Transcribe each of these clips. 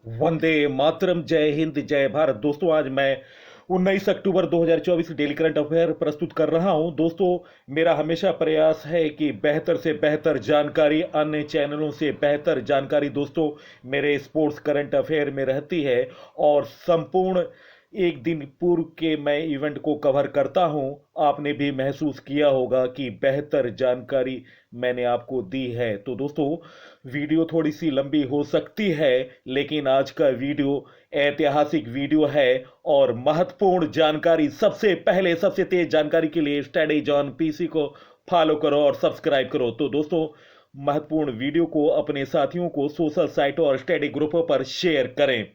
वंदे मातरम। जय हिंद, जय भारत। दोस्तों, आज मैं 19 अक्टूबर 2024 डेली करंट अफेयर प्रस्तुत कर रहा हूं। दोस्तों, मेरा हमेशा प्रयास है कि बेहतर से बेहतर जानकारी, अन्य चैनलों से बेहतर जानकारी दोस्तों मेरे स्पोर्ट्स करंट अफेयर में रहती है। और संपूर्ण एक दिन पूर्व के मैं इवेंट को कवर करता हूं। आपने भी महसूस किया होगा कि बेहतर जानकारी मैंने आपको दी है। तो दोस्तों, वीडियो थोड़ी सी लंबी हो सकती है, लेकिन आज का वीडियो ऐतिहासिक वीडियो है और महत्वपूर्ण जानकारी। सबसे पहले सबसे तेज जानकारी के लिए स्टडी जॉन पीसी को फॉलो करो और सब्सक्राइब करो। तो दोस्तों, महत्वपूर्ण वीडियो को अपने साथियों को सोशल साइटों और स्टडी ग्रुपों पर शेयर करें।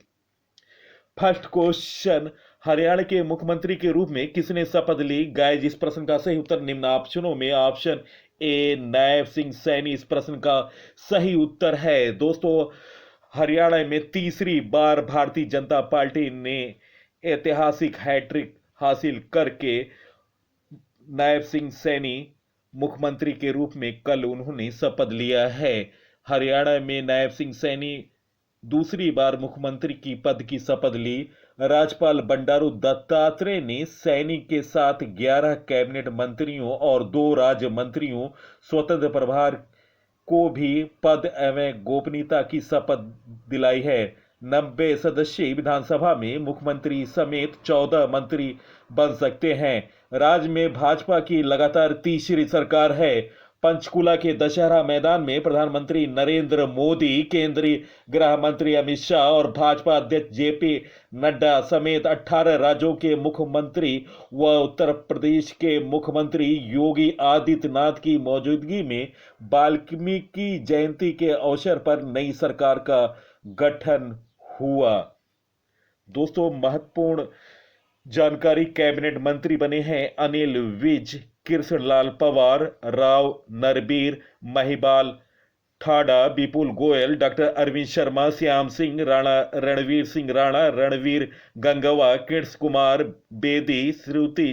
फर्स्ट क्वेश्चन, हरियाणा के मुख्यमंत्री के रूप में किसने शपथ ली? गाइस, इस प्रश्न का सही उत्तर निम्न ऑप्शनों में ऑप्शन ए नायब सिंह सैनी इस प्रश्न का सही उत्तर है। दोस्तों, हरियाणा में तीसरी बार भारतीय जनता पार्टी ने ऐतिहासिक हैट्रिक हासिल करके नायब सिंह सैनी मुख्यमंत्री के रूप में कल उन्होंने शपथ लिया है। हरियाणा में नायब सिंह सैनी दूसरी बार मुख्यमंत्री की पद की शपथ ली। राज्यपाल बंडारू दत्तात्रेय ने सैनी के साथ 11 कैबिनेट मंत्रियों और 2 राज्य मंत्रियों स्वतंत्र प्रभार को भी पद एवं गोपनीयता की शपथ दिलाई है। 90 सदस्यीय विधानसभा में मुख्यमंत्री समेत 14 मंत्री बन सकते हैं। राज्य में भाजपा की लगातार तीसरी सरकार है। पंचकुला के दशहरा मैदान में प्रधानमंत्री नरेंद्र मोदी, केंद्रीय गृह मंत्री अमित शाह और भाजपा अध्यक्ष जेपी नड्डा समेत 18 राज्यों के मुख्यमंत्री व उत्तर प्रदेश के मुख्यमंत्री योगी आदित्यनाथ की मौजूदगी में वाल्मीकि जयंती के अवसर पर नई सरकार का गठन हुआ। दोस्तों, महत्वपूर्ण जानकारी, कैबिनेट मंत्री बने हैं अनिल विज, कृष्णलाल पवार, राव नरबीर, महिपाल ठाडा, विपुल गोयल, डॉक्टर अरविंद शर्मा, श्याम सिंह राणा, रणवीर सिंह राणा, रणवीर गंगवा, कृष्ण कुमार बेदी, श्रुति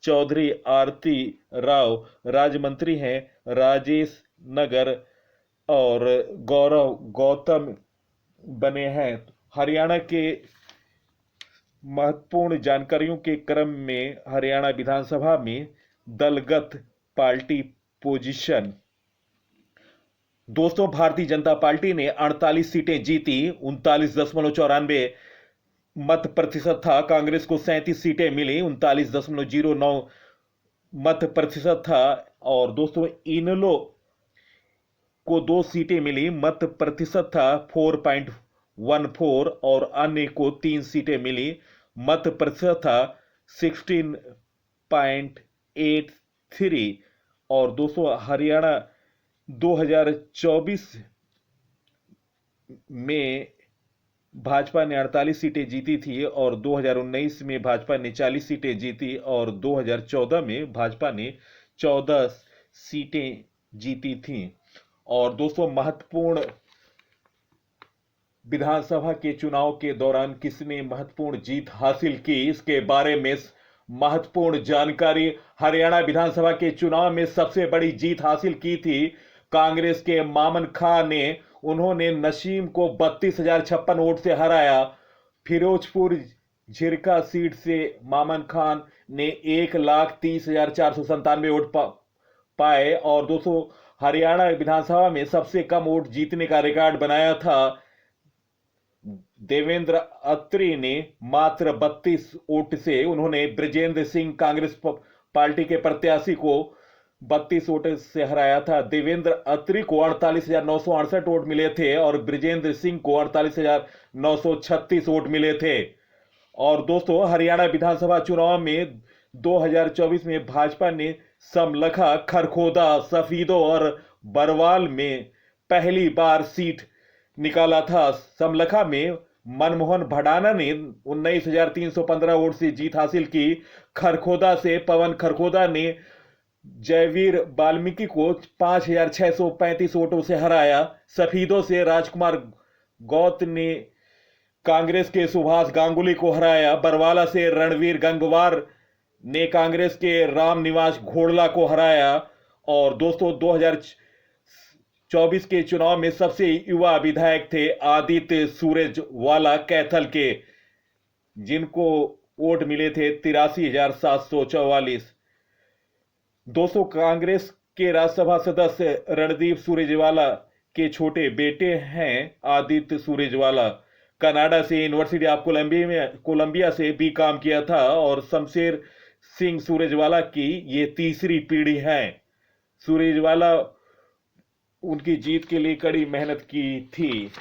चौधरी, आरती राव। राज्य मंत्री हैं राजेश नगर और गौरव गौतम बने हैं। हरियाणा के महत्वपूर्ण जानकारियों के क्रम में हरियाणा विधानसभा में दलगत पार्टी पोजीशन। दोस्तों, भारतीय जनता पार्टी ने 48 सीटें जीती, 39.94 मत प्रतिशत था। कांग्रेस को 37 सीटें मिली, 39.09 मत प्रतिशत था। और दोस्तों, इनलो को 2 सीटें मिली, मत प्रतिशत था 4.14 और अन्य को 3 सीटें मिली, मत प्रतिशत था 16.83। और दोस्तों, हरियाणा 2024 में भाजपा ने 48 सीटें जीती थी और 2019 में भाजपा ने 40 सीटें जीती और 2014 में भाजपा ने 14 सीटें जीती थीं। और दोस्तों, महत्वपूर्ण विधानसभा के चुनाव के दौरान किसने महत्वपूर्ण जीत हासिल की, इसके बारे में महत्वपूर्ण जानकारी। हरियाणा विधानसभा के चुनाव में सबसे बड़ी जीत हासिल की थी कांग्रेस के मामन खां ने। उन्होंने नसीम को 32,056 वोट से हराया। फिरोजपुर झिरका सीट से मामन खान ने 1,30,497 वोट पाए। और दोस्तों, हरियाणा विधानसभा में सबसे कम वोट जीतने का रिकॉर्ड बनाया था देवेंद्र अत्री ने, मात्र 32 वोट से। उन्होंने ब्रिजेंद्र सिंह कांग्रेस पार्टी के प्रत्याशी को 32 वोट से हराया था। देवेंद्र अत्री को 48,968 वोट मिले थे और ब्रिजेंद्र सिंह को 48,936 वोट मिले थे। और दोस्तों, हरियाणा विधानसभा चुनाव में 2024 में भाजपा ने समलखा, खरखोदा, सफीदो और बरवाल में पहली बार सीट निकाला था। समलखा में मनमोहन भडाना ने 19,315 वोट से जीत हासिल की। खरखोदा से पवन खरखोदा ने जयवीर वाल्मीकि को 5,635 वोटों से हराया। सफीदों से राजकुमार गौत ने कांग्रेस के सुभाष गांगुली को हराया। बरवाला से रणवीर गंगवार ने कांग्रेस के रामनिवास घोड़ला को हराया। और दोस्तों, 2024 के चुनाव में सबसे युवा विधायक थे आदित्य सूरजवाला कैथल के, जिनको वोट मिले थे 83,744। दोस्तों, कांग्रेस के राज्यसभा सदस्य रणदीप सुरजेवाला के छोटे बेटे हैं आदित्य सुरजेवाला। कनाडा से यूनिवर्सिटी ऑफ कोलंबिया से बीकॉम किया था और शमशेर सिंह सुरजेवाला की ये तीसरी पीढ़ी है। सुरजेवाला उनकी जीत के लिए कड़ी मेहनत की थी।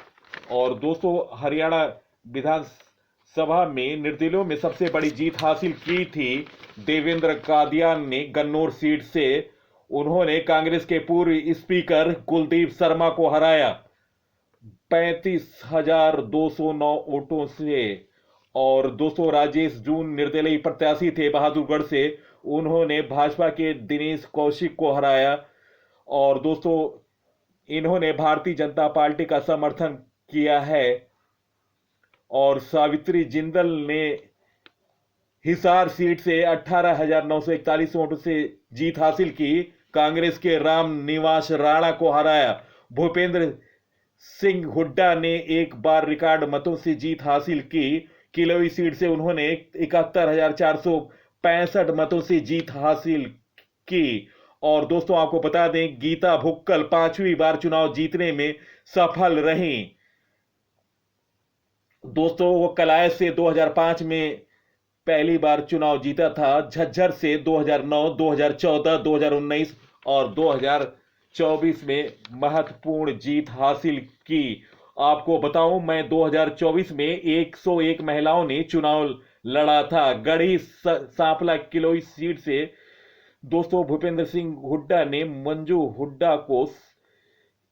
और दोस्तों, हरियाणा विधानसभा में निर्दलीयों में सबसे बड़ी जीत हासिल की थी देवेंद्र कादियान ने गन्नौर सीट से। उन्होंने कांग्रेस के पूर्व स्पीकर कुलदीप शर्मा को हराया 35,209 वोटों से। और दोस्तों, राजेश जून निर्दलीय प्रत्याशी थे बहादुरगढ़ से, उन्होंने भाजपा के दिनेश कौशिक को हराया। और दोस्तों, इन्होंने भारतीय जनता पार्टी का समर्थन किया है। और सावित्री जिंदल ने हिसार सीट से 18,941 वोटों से जीत हासिल की, कांग्रेस के राम निवास राणा को हराया। भूपेंद्र सिंह हुड्डा ने एक बार रिकॉर्ड मतों से जीत हासिल की, किलोई सीट से उन्होंने 71,465 मतों से जीत हासिल की। और दोस्तों, आपको बता दें, गीता भुक्कल 5वीं बार चुनाव जीतने में सफल रही। दोस्तों, वो कलायत से 2005 में पहली बार चुनाव जीता था, झज्जर से 2009, 2014, 2019 और 2024 में महत्वपूर्ण जीत हासिल की। आपको बताऊं, मैं 2024 में 101 महिलाओं ने चुनाव लड़ा था। गढ़ी सांपला किलोई सीट से दोस्तों भूपेंद्र सिंह हुड्डा ने मंजू हुड्डा को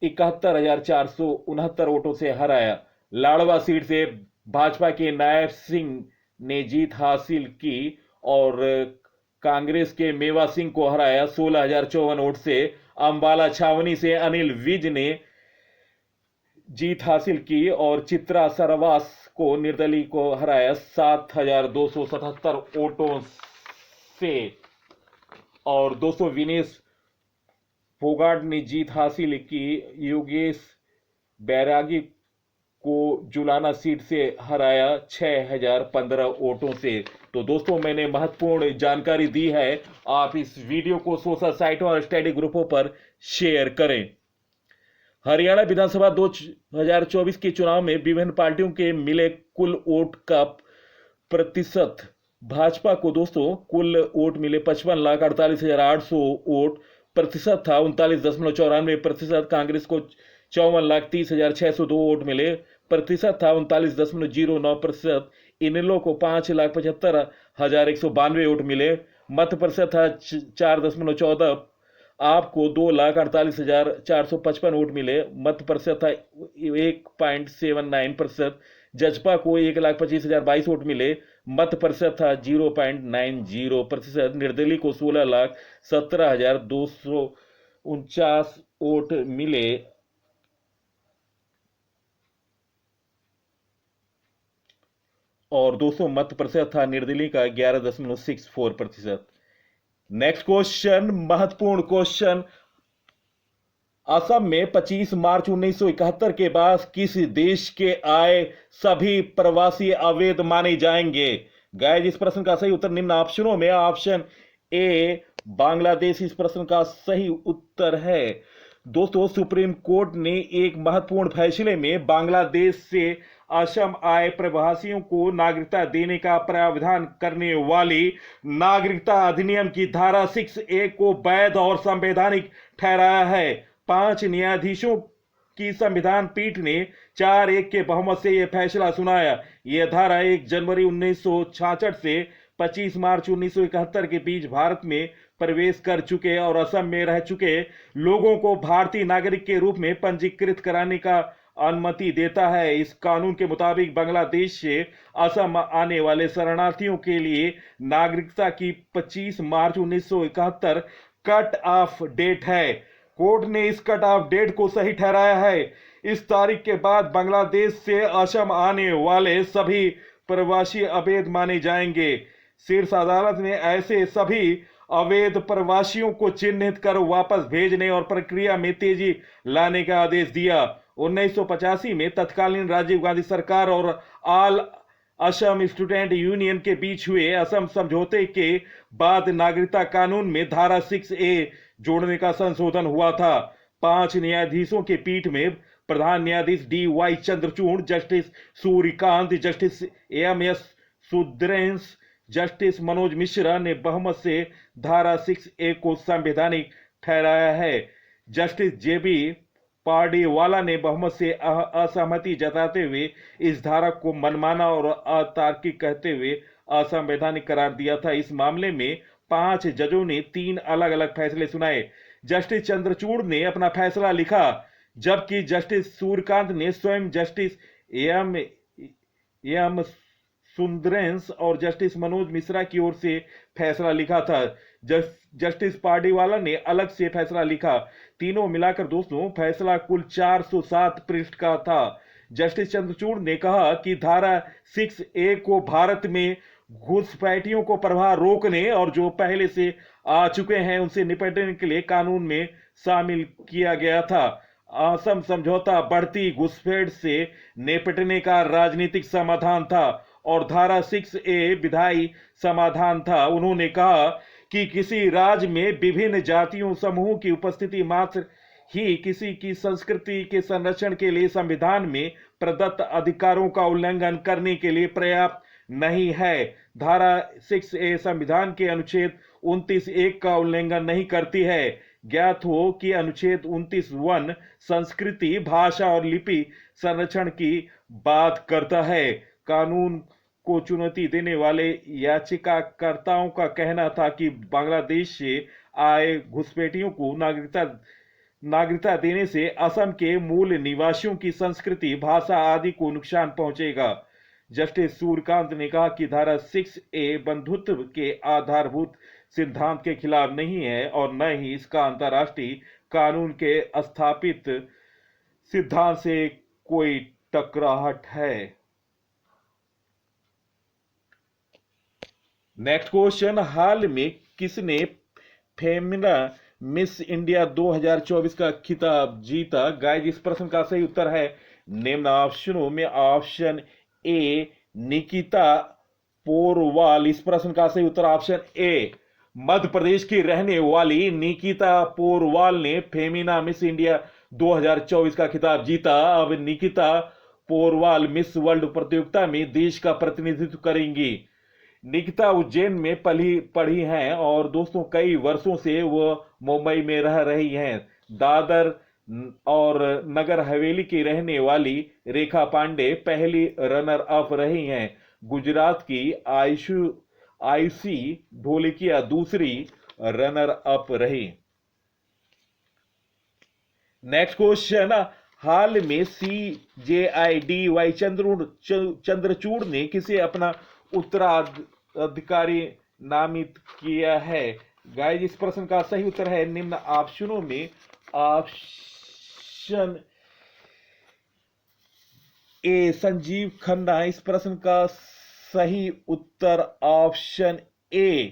71,469 वोटों से हराया। लाड़वा सीट से भाजपा के नायब सिंह ने जीत हासिल की और कांग्रेस के मेवा सिंह को हराया 16,054 वोट से। अंबाला छावनी से अनिल विज ने जीत हासिल की और चित्रा सरवास को निर्दलीय को हराया 7,277 वोटों से। और दोस्तों, विनेश फोगाट ने जीत हासिल की, योगेश बैरागी को जुलाना सीट से हराया 6,015 वोटों से। तो दोस्तों, मैंने महत्वपूर्ण जानकारी दी है। आप इस वीडियो को सोशल साइटों और स्टडी ग्रुपों पर शेयर करें। हरियाणा विधानसभा 2024 के चुनाव में विभिन्न पार्टियों के मिले कुल वोट का प्रतिशत, भाजपा को दोस्तों कुल वोट मिले 55,48,800 वोट, प्रतिशत था 39.94%। कांग्रेस को 54,30,602 वोट मिले, प्रतिशत था 39.09%। इनेलो को 5,75,192 वोट मिले, मत प्रतिशत था 4.14। आपको 2,48,455 वोट मिले, मत प्रतिशत था 1.79%। जजपा को 1,25,022 वोट मिले, मत प्रतिशत था 0.90%। निर्दलीय को 16,17,249 वोट मिले और 200 मत प्रतिशत था निर्दलीय का 11.64%। नेक्स्ट क्वेश्चन, महत्वपूर्ण क्वेश्चन। असम में 25 मार्च 1971 के बाद किस देश के आए सभी प्रवासी अवैध माने जाएंगे? गाइस, इस प्रश्न का सही उत्तर निम्न ऑप्शनों में। ऑप्शन ए बांग्लादेश इस प्रश्न का सही उत्तर है। दोस्तों, सुप्रीम कोर्ट ने एक महत्वपूर्ण फैसले में बांग्लादेश से असम आए प्रवासियों को नागरिकता देने का प्रावधान करने वाली नागरिकता अधिनियम की धारा 6A को वैध और संवैधानिक ठहराया है। 5 न्यायाधीशों की संविधान पीठ ने 4-1 के बहुमत से यह फैसला सुनाया। यह धारा 1 जनवरी 1966 से 25 मार्च 1971 के बीच भारत में प्रवेश कर चुके और असम में रह चुके लोगों को भारतीय नागरिक के रूप में पंजीकृत कराने का अनुमति देता है। इस कानून के मुताबिक बांग्लादेश से असम आने वाले शरणार्थियों के लिए नागरिकता की 25 मार्च 1971 कट ऑफ डेट है। कोर्ट ने इस कट ऑफ डेट को सही ठहराया है। इस तारीख के बाद बांग्लादेश से असम आने वाले सभी प्रवासी अवैध माने जाएंगे। शीर्ष अदालत ने ऐसे सभी अवैध प्रवासियों को चिन्हित कर वापस भेजने और प्रक्रिया में तेजी लाने का आदेश दिया। 1985 में तत्कालीन राजीव गांधी सरकार और ऑल असम स्टूडेंट यूनियन के बीच हुए असम समझौते के बाद नागरिकता कानून में धारा 6A जोड़ने का संशोधन हुआ था। 5 न्यायाधीशों की पीठ में प्रधान न्यायाधीश DY Chandrachud, justice Suryakant, justice AM.S. Sundresh, justice Manoj Mishra ने बहुमत से धारा 6A को संवैधानिक ठहराया है। जस्टिस JB पार्डीवाला ने बहुमत से असहमति जताते हुए इस धारा को मनमाना और अतार्किक कहते हुए असंवैधानिक करार दिया था। इस मामले में 5 जजों ने 3 अलग अलग फैसले सुनाए। जस्टिस चंद्रचूड़ ने अपना फैसला लिखा, जबकि जस्टिस सूर्यकांत ने स्वयं जस्टिस एम सुंदरेंस और जस्टिस मनोज मिश्रा की ओर से फैसला लिखा था। जस्टिस पार्डीवाला ने अलग से फैसला लिखा। तीनों मिलाकर दोस्तों फैसला कुल 407 पृष्ठ का था। जस्टिस चंद्रचूड़ ने कहा कि धारा 6A को भारत में घुसपैठियों को प्रवाह रोकने और जो पहले से आ चुके हैं उनसे निपटने के लिए कानून में शामिल किया गया था। असम समझौता बढ़ती घुसपैठ से निपटने का राजनीतिक समाधान था और धारा 6A विधायी समाधान था। उन्होंने कहा कि किसी राज्य में विभिन्न जातियों समूहों की उपस्थिति मात्र ही किसी की संस्कृति के संरक्षण के लिए संविधान में प्रदत्त अधिकारों का उल्लंघन करने के लिए पर्याप्त नहीं है। धारा 6A संविधान के अनुच्छेद 29(1) का उल्लंघन नहीं करती है। ज्ञात हो कि अनुच्छेद 29(1) संस्कृति, भाषा और लिपि संरक्षण की बात करता है। कानून को चुनौती देने वाले याचिकाकर्ताओं का कहना था कि बांग्लादेश से आए घुसपैठियों को नागरिकता देने से असम के मूल निवासियों की संस्कृति, भाषा आदि को नुकसान पहुंचेगा। जस्टिस सूर्यकांत ने कहा कि धारा 6A बंधुत्व के आधारभूत सिद्धांत के खिलाफ नहीं है और न ही इसका अंतर्राष्ट्रीय कानून के स्थापित सिद्धांत से कोई टकराहट है। नेक्स्ट क्वेश्चन, हाल में किसने फेमिना मिस इंडिया 2024 का खिताब जीता? गाइस इस प्रश्न का सही उत्तर है निम्न ऑप्शनों में ऑप्शन A निकिता पोरवाल। इस प्रश्न का सही उत्तर ऑप्शन A। मध्य प्रदेश की रहने वाली निकिता पोरवाल ने फेमिना मिस इंडिया 2024 का खिताब जीता। अब निकिता पोरवाल मिस वर्ल्ड प्रतियोगिता में देश का प्रतिनिधित्व करेंगी। निकिता उज्जैन में पढ़ी हैं और दोस्तों कई वर्षों से वह मुंबई में रह रही हैं। दादर और नगर हवेली की रहने वाली रेखा पांडे पहली रनर अप रही हैं। गुजरात की आयुषी ढोलकिया दूसरी रनर अप रही। नेक्स्ट क्वेश्चन, हाल में CJI चंद्रचूड़ ने किसे अपना उत्तराधिकारी नामित किया है? गाइस इस प्रश्न का सही उत्तर है निम्न ऑप्शनों में ऑप्शन A संजीव खन्ना। इस प्रश्न का सही उत्तर ऑप्शन A।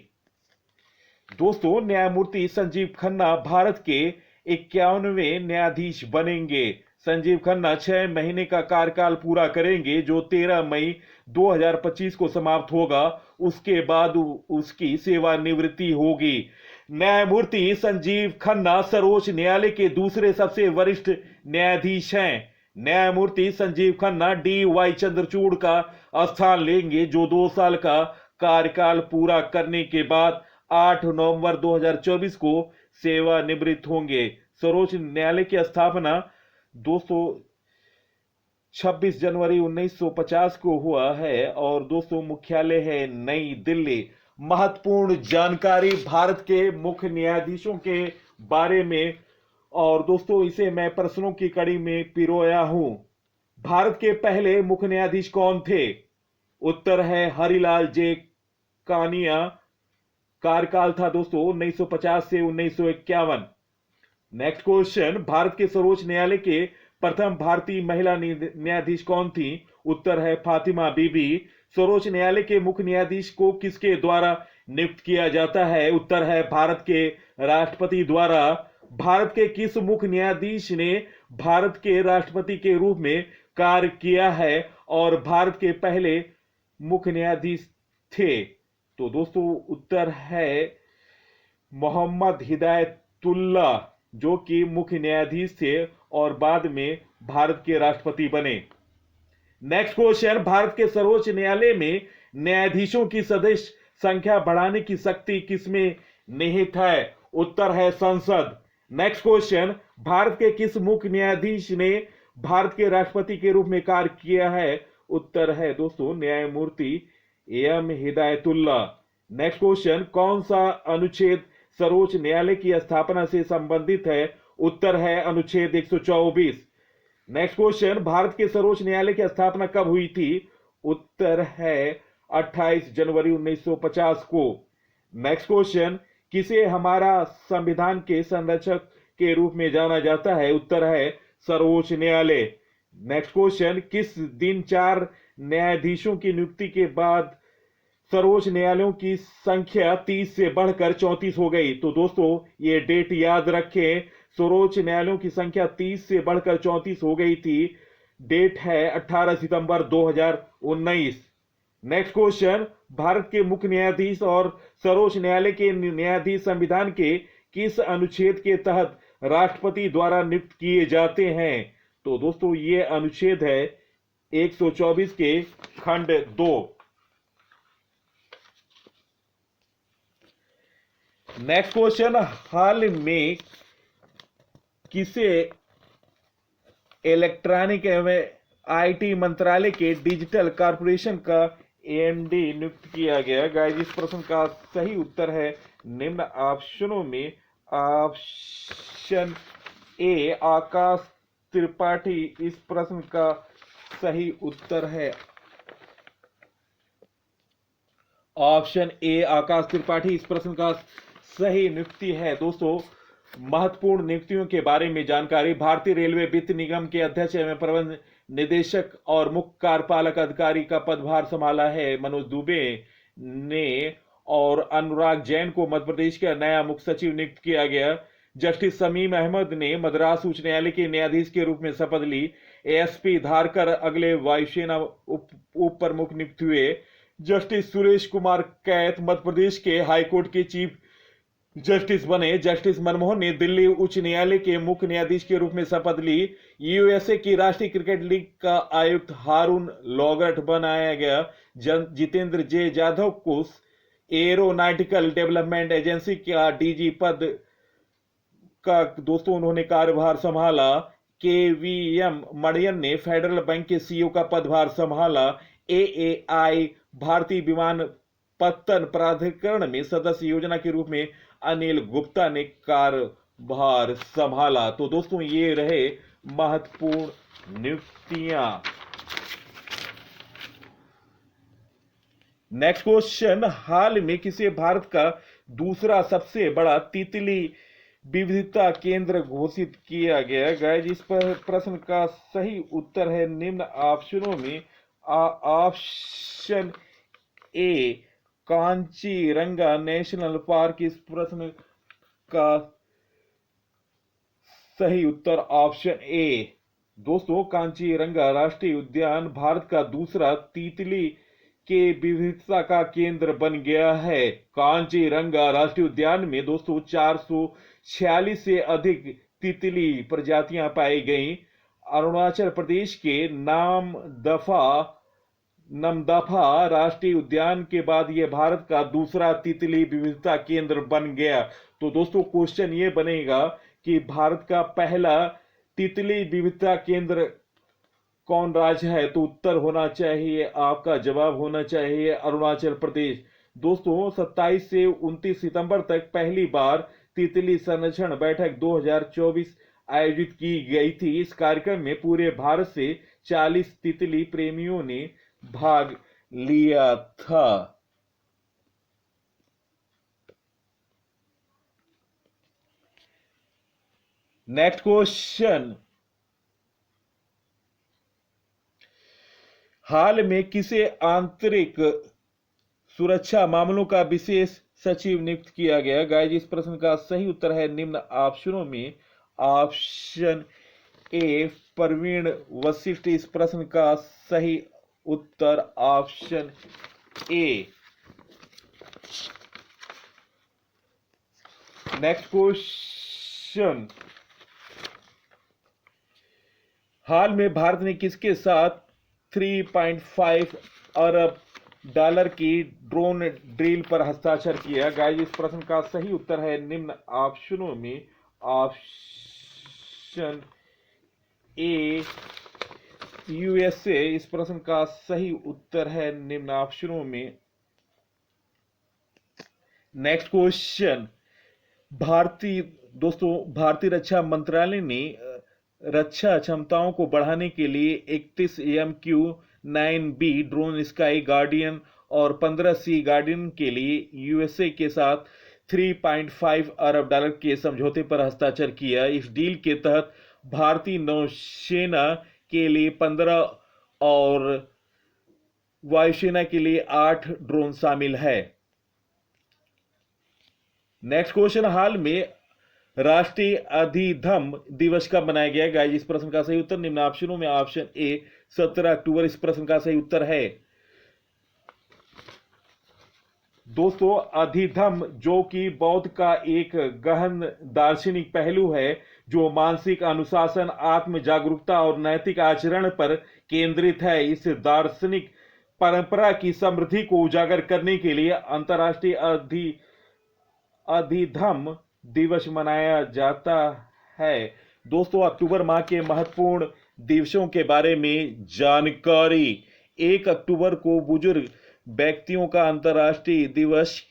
दोस्तों न्यायमूर्ति संजीव खन्ना भारत के 51वें न्यायाधीश बनेंगे। संजीव खन्ना 6 महीने का कार्यकाल पूरा करेंगे जो 13 मई 2025 को समाप्त होगा। उसके बाद उसकी सेवानिवृत्ति होगी। न्यायमूर्ति संजीव खन्ना सर्वोच्च न्यायालय के दूसरे सबसे वरिष्ठ न्यायाधीश हैं। न्यायमूर्ति संजीव खन्ना DY चंद्रचूड़ का स्थान लेंगे जो 2 साल का कार्यकाल पूरा करने के बाद 8 नवंबर 2024 को सेवानिवृत्त होंगे। सर्वोच्च न्यायालय की स्थापना दोस्तों 26 जनवरी 1950 को हुआ है और दोस्तों मुख्यालय है नई दिल्ली। महत्वपूर्ण जानकारी भारत के मुख्य न्यायाधीशों के बारे में और दोस्तों इसे मैं प्रश्नों की कड़ी में पिरोया हूं। भारत के पहले मुख्य न्यायाधीश कौन थे? उत्तर है हरिलाल जे कानिया। कार्यकाल था दोस्तों 1950 से 1951। नेक्स्ट क्वेश्चन, भारत के सर्वोच्च न्यायालय के प्रथम भारतीय महिला न्यायाधीश कौन थी? उत्तर है फातिमा बीबी। सर्वोच्च न्यायालय के मुख्य न्यायाधीश को किसके द्वारा नियुक्त किया जाता है? उत्तर है भारत के राष्ट्रपति द्वारा। भारत के किस मुख्य न्यायाधीश ने भारत के राष्ट्रपति के रूप में कार्य किया है और भारत के पहले मुख्य न्यायाधीश थे? तो दोस्तों उत्तर है मोहम्मद हिदायतुल्ला, जो कि मुख्य न्यायाधीश थे और बाद में भारत के राष्ट्रपति बने। नेक्स्ट क्वेश्चन, भारत के सर्वोच्च न्यायालय में न्यायाधीशों की सदस्य संख्या बढ़ाने की शक्ति किसमें निहित है? उत्तर है संसद। नेक्स्ट क्वेश्चन, भारत के किस मुख्य न्यायाधीश ने भारत के राष्ट्रपति के रूप में कार्य किया है? उत्तर है दोस्तों न्यायमूर्ति एम हिदायतुल्ला। नेक्स्ट क्वेश्चन, कौन सा अनुच्छेद सर्वोच्च न्यायालय की स्थापना से संबंधित है? उत्तर है अनुच्छेद 124। नेक्स्ट क्वेश्चन, भारत के सर्वोच्च न्यायालय की स्थापना कब हुई थी? उत्तर है 28 जनवरी 1950 को। नेक्स्ट क्वेश्चन, किसे हमारा संविधान के संरक्षक के रूप में जाना जाता है? उत्तर है सर्वोच्च न्यायालय। नेक्स्ट क्वेश्चन, किस दिन 4 न्यायाधीशों की नियुक्ति के बाद सर्वोच्च न्यायालयों की संख्या 30 से बढ़कर 34 हो गई? तो दोस्तों ये डेट याद रखें, सर्वोच्च न्यायालयों की संख्या 30 से बढ़कर 34 हो गई थी। डेट है 18 सितंबर 2019। नेक्स्ट क्वेश्चन, भारत के मुख्य न्यायाधीश और सर्वोच्च न्यायालय के न्यायाधीश संविधान के किस अनुच्छेद के तहत राष्ट्रपति द्वारा नियुक्त किए जाते हैं? तो दोस्तों ये अनुच्छेद है 124 के खंड 2। नेक्स्ट क्वेश्चन, हाल में किसे इलेक्ट्रॉनिक एवं आईटी मंत्रालय के डिजिटल कॉर्पोरेशन का एमडी नियुक्त किया गया? गाइस इस प्रश्न का सही उत्तर है निम्न ऑप्शनों में ऑप्शन ए आकाश त्रिपाठी। इस प्रश्न का सही उत्तर है ऑप्शन ए आकाश त्रिपाठी। इस प्रश्न का सही नियुक्ति है। दोस्तों महत्वपूर्ण नियुक्तियों के बारे में जानकारी, भारतीय रेलवे वित्त निगम के अध्यक्ष एवं प्रबंध निदेशक और मुख्य कार्यपालक अधिकारी का पदभार संभाला है मनोज दुबे ने, और अनुराग जैन को मध्य प्रदेश का नया मुख्य सचिव नियुक्त किया गया। जस्टिस शमीम अहमद ने मद्रास उच्च न्यायालय के न्यायाधीश के रूप में शपथ ली। एएसपी धारकर अगले वायुसेना उप प्रमुख नियुक्त हुए। जस्टिस सुरेश कुमार कैथ मध्य प्रदेश के हाईकोर्ट के चीफ जस्टिस बने। जस्टिस मनमोहन ने दिल्ली उच्च न्यायालय के मुख्य न्यायाधीश के रूप में शपथ ली। यूएसए की राष्ट्रीय क्रिकेट लीग का आयुक्त हारून लॉगर्ट बनाया गया। जितेंद्र जे जाधव को एरोनॉटिकल डेवलपमेंट एजेंसी का डीजी पद का दोस्तों उन्होंने कार्यभार संभाला। केवीएम मणियन ने फेडरल बैंक के सीईओ का पदभार संभाला। एएआई भारतीय विमानपत्तन प्राधिकरण में सदस्य योजना के रूप में अनिल गुप्ता ने कार्यभार संभाला। तो दोस्तों ये रहे महत्वपूर्ण नियुक्तियां। नेक्स्ट क्वेश्चन, हाल में किसे भारत का दूसरा सबसे बड़ा तितली विविधता केंद्र घोषित किया गया? गाइस इस पर प्रश्न का सही उत्तर है निम्न ऑप्शनों में ऑप्शन ए कांचीरंगा नेशनल पार्क। इस प्रश्न का सही उत्तर ऑप्शन ए। दोस्तों कांचीरंगा राष्ट्रीय उद्यान भारत का दूसरा तितली के विविधता का केंद्र बन गया है। कांचीरंगा राष्ट्रीय उद्यान में दोस्तों 446 से अधिक तितली प्रजातियां पाई गई। अरुणाचल प्रदेश के नामदफा राष्ट्रीय उद्यान के बाद यह भारत का दूसरा तितली विविधता केंद्र बन गया। तो दोस्तों क्वेश्चन ये बनेगा कि भारत का पहला तितली विविधता केंद्र कौन राज्य है? तो उत्तर होना चाहिए, आपका जवाब होना चाहिए अरुणाचल प्रदेश। दोस्तों 27 से 29 सितंबर तक पहली बार तितली संरक्षण बैठक 2024 आयोजित की गई थी। इस कार्यक्रम में पूरे भारत से 40 तितली प्रेमियों ने भाग लिया था। नेक्स्ट क्वेश्चन, हाल में किसे आंतरिक सुरक्षा मामलों का विशेष सचिव नियुक्त किया गया। गाइस इस प्रश्न का सही उत्तर है निम्न ऑप्शनों में ऑप्शन ए प्रवीण वशिष्ठ। इस प्रश्न का सही उत्तर ऑप्शन ए। नेक्स्ट क्वेश्चन, हाल में भारत ने किसके साथ 3.5 अरब डॉलर की ड्रोन डील पर हस्ताक्षर किया? गाइस इस प्रश्न का सही उत्तर है निम्न ऑप्शनों में ऑप्शन ए यूएसए। इस प्रश्न का सही उत्तर है निम्न ऑप्शनों में। नेक्स्ट क्वेश्चन, भारतीय रक्षा मंत्रालय ने रक्षा क्षमताओं को बढ़ाने के लिए 31 MQ-9B ड्रोन स्काई गार्डियन और 15 सी गार्डियन के लिए यूएसए के साथ 3.5 अरब डॉलर के समझौते पर हस्ताक्षर किया। इस डील के तहत भारतीय नौसेना के लिए 15 और वायुसेना के लिए 8 ड्रोन शामिल है। नेक्स्ट क्वेश्चन, हाल में राष्ट्रीय अधिधम दिवस कब मनाया गया? गाइस इस प्रश्न का सही उत्तर निम्न ऑप्शनों में ऑप्शन ए 17 अक्टूबर इस प्रश्न का सही उत्तर है। दोस्तों अधिधम जो कि बौद्ध का एक गहन दार्शनिक पहलू है जो मानसिक अनुशासन, आत्म जागरूकता और नैतिक आचरण पर केंद्रित है। इस दार्शनिक परंपरा की समृद्धि को उजागर करने के लिए अंतर्राष्ट्रीय अधिधम दिवस मनाया जाता है। दोस्तों अक्टूबर माह के महत्वपूर्ण दिवसों के बारे में जानकारी। 1 अक्टूबर को बुजुर्ग व्यक्तियों का अंतर्राष्ट्रीय दिवस